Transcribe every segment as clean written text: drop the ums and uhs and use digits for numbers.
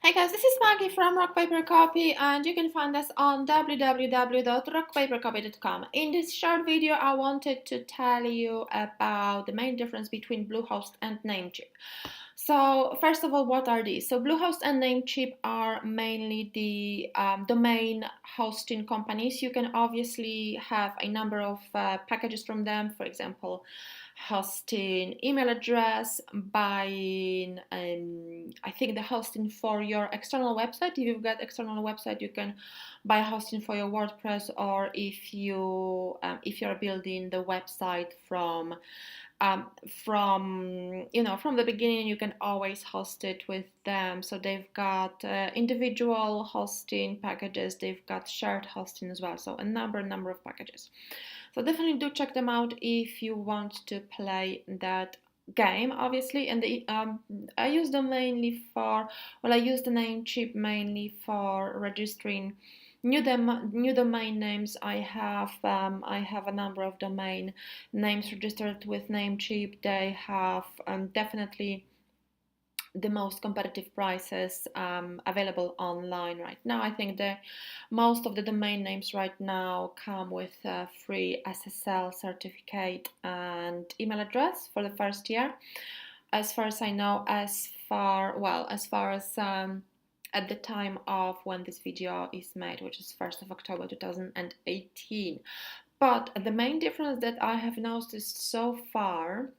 Hey guys, this is Maggie from Rock Paper Copy, and you can find us on www.rockpapercopy.com. In this short video, I wanted to tell you about the main difference between Bluehost and Namecheap. So first of all, what are these? So Bluehost and Namecheap are mainly the domain hosting companies. You can obviously have a number of packages from them, for example, hosting email address, buying I think the hosting for your external website. If you've got external website, you can buy hosting for your WordPress, or if you're building the website from the beginning, you can always host it with them. So they've got individual hosting packages, they've got shared hosting as well, so a number of packages. So definitely do check them out if you want to play that game, obviously. And I use them mainly I use the Namecheap mainly for registering new domain names. I have a number of domain names registered with Namecheap. They have definitely the most competitive prices available online right now. I think most of the domain names right now come with a free SSL certificate and email address for the first year. As far as I know, as far as at the time of when this video is made, which is 1st of October 2018. But the main difference that I have noticed so far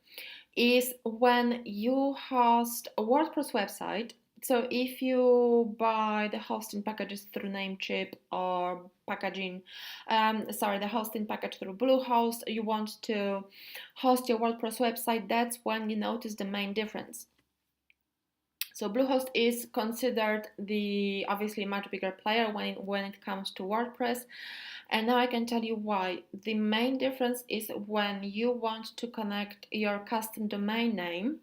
is when you host a WordPress website. So if you buy the hosting packages through Namecheap or the hosting package through Bluehost, you want to host your WordPress website, that's when you notice the main difference. So Bluehost is considered the obviously much bigger player when it comes to WordPress. And now I can tell you why. The main difference is when you want to connect your custom domain name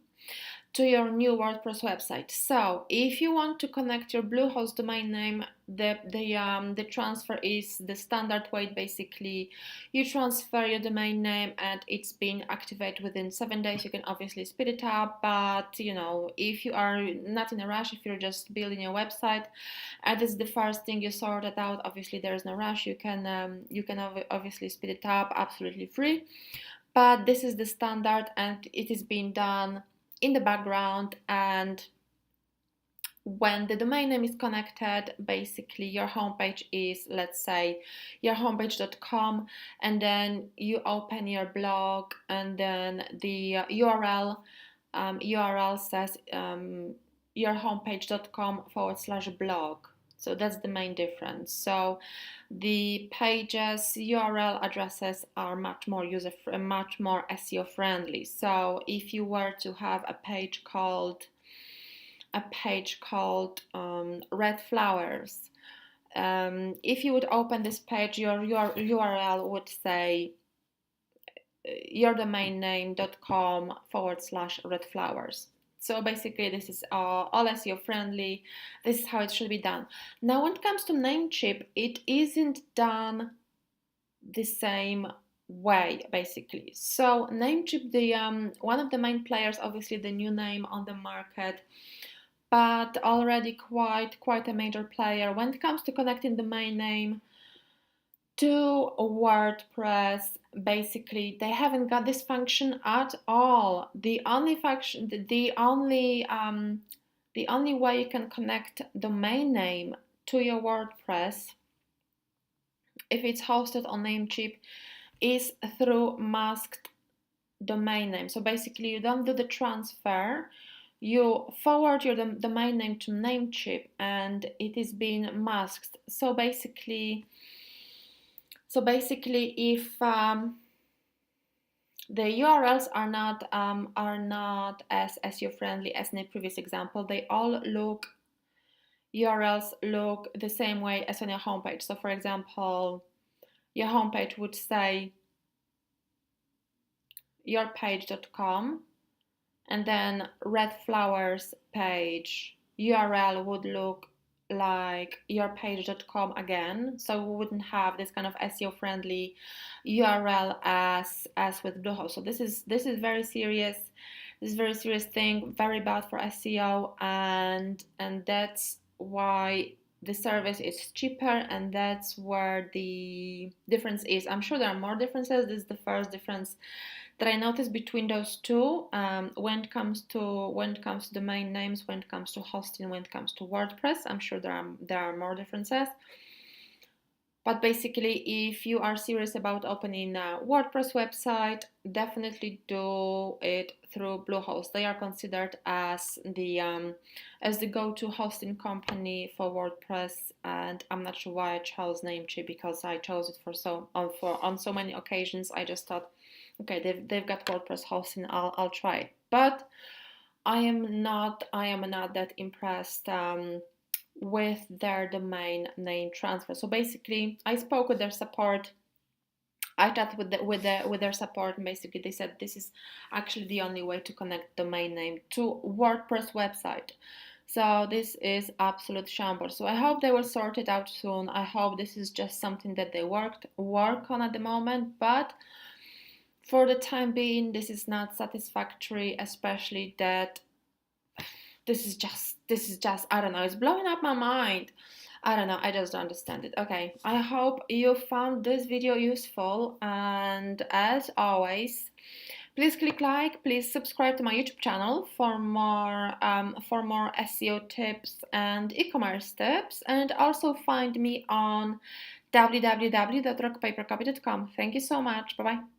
to your new WordPress website. So if you want to connect your Bluehost domain name, the transfer is the standard way. Basically, you transfer your domain name and it's been activated within 7 days. You can obviously speed it up, but if you are not in a rush, if you're just building your website and it's the first thing you sorted out, obviously there is no rush. You can obviously speed it up absolutely free. But this is the standard and it is being done in the background, and when the domain name is connected, basically your homepage is, let's say, your homepage.com, and then you open your blog, and then the URL says your homepage.com/blog. So that's the main difference. So the pages URL addresses are much more SEO friendly. So if you were to have a page called Red Flowers, if you would open this page, your URL would say yourdomainname.com/redflowers. So basically this is all SEO friendly. This is how it should be done. Now when it comes to Namecheap, it isn't done the same way basically. So Namecheap, the one of the main players, obviously the new name on the market, but already quite a major player when it comes to connecting the domain name to WordPress. Basically they haven't got this function at all. The only way you can connect domain name to your WordPress if it's hosted on Namecheap is through masked domain name. So basically you don't do the transfer, you forward your domain name to Namecheap and it is being masked. So basically if the URLs are not as SEO friendly as in the previous example, URLs look the same way as on your homepage. So for example, your homepage would say yourpage.com, and then Red Flowers page URL would look like yourpage.com again. So we wouldn't have this kind of SEO friendly URL as with Bluehost. So this is very serious. This is a very serious thing, very bad for SEO, and that's why the service is cheaper, and that's where the difference is. I'm sure there are more differences. This is the first difference that I noticed between those two, when it comes to domain names, when it comes to hosting, when it comes to WordPress. I'm sure there are more differences. But basically, if you are serious about opening a WordPress website, definitely do it through Bluehost. They are considered as the go-to hosting company for WordPress, and I'm not sure why I chose Namecheap, because I chose it on so many occasions. I just thought, okay, they've got WordPress hosting. I'll try it, but I am not that impressed. With their domain name transfer. So basically, I spoke with their support. I chatted with their support, and basically they said this is actually the only way to connect domain name to WordPress website. So this is absolute shambles. So I hope they will sort it out soon. I hope this is just something that they work on at the moment, but for the time being, this is not satisfactory, especially that this is just I don't know, it's blowing up my mind. I don't know, I just don't understand it. Okay, I hope you found this video useful, and as always, please click like, please subscribe to my YouTube channel for more SEO tips and e-commerce tips, and also find me on www.rockpapercopy.com. Thank you so much. Bye bye.